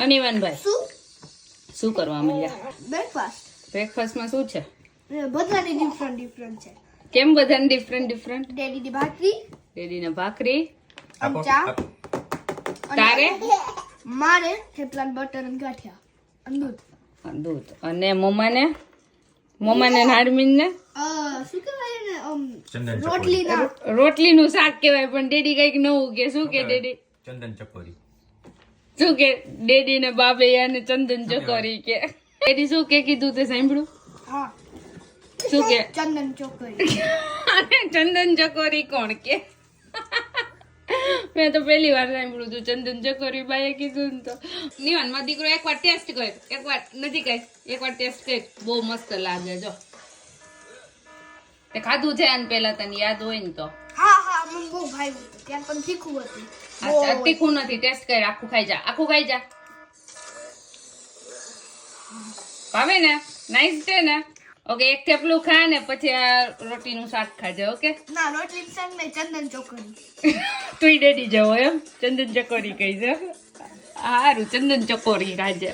અનિવાનભાઈ શું કરવા માંડ્યા? બ્રેકફાસ્ટમાં શું છે? બધાની ડિફરન્ટ છે. કેમ બધાને ડિફરન્ટ? ડેડીની ભાખરી અને ચા. તારે મારે થેપલા બટર અને ગાંઠિયા અને દૂધ. અને મમ્માને હાડમીન ને શું કહેવાય ને રોટલીનું શાક કહેવાય. પણ ડેડી કઈક નવું કે શું કે ડેડી? ચંદન ચકોરી. શું કે ડેડી ને બાબે અને ચંદન ચકોરી કે ડેડી શું કે કીધું તે સાંભળ્યું? હા શું કે? ચંદન ચોકરી. ચંદન ચકોરી કોણ કે? મેં તો પહેલી વાર સાંભળ્યું હતું ચંદન ચકોરી બાએ કીધું ને. તો નિવાન માં દીકરો એકવાર ટેસ્ટ કર, એકવાર ટેસ્ટ કર, બહુ મસ્ત લાગે. જો તે ખાધું છે આને પહેલા, તને યાદ હોય ને તો? હા મને બહુ ભાવ્યું હતું. ત્યાર પણ તીખું હતું. અચ્છા, તીખું નથી. ટેસ્ટ કર, આખું ખાઈ જા. ભાવે ને? નાઈસ છે ને? ઓકે, એક થેપલું ખા ને પછી આ રોટીનું શાક ખાજે. ઓકે? ના, રોટલી શાક નહીં, ચંદન ચોકરી. તું ડેડી જવો એમ? ચંદન ચકોરી કહી છે. સારું, ચંદન ચકોરી ખાજે.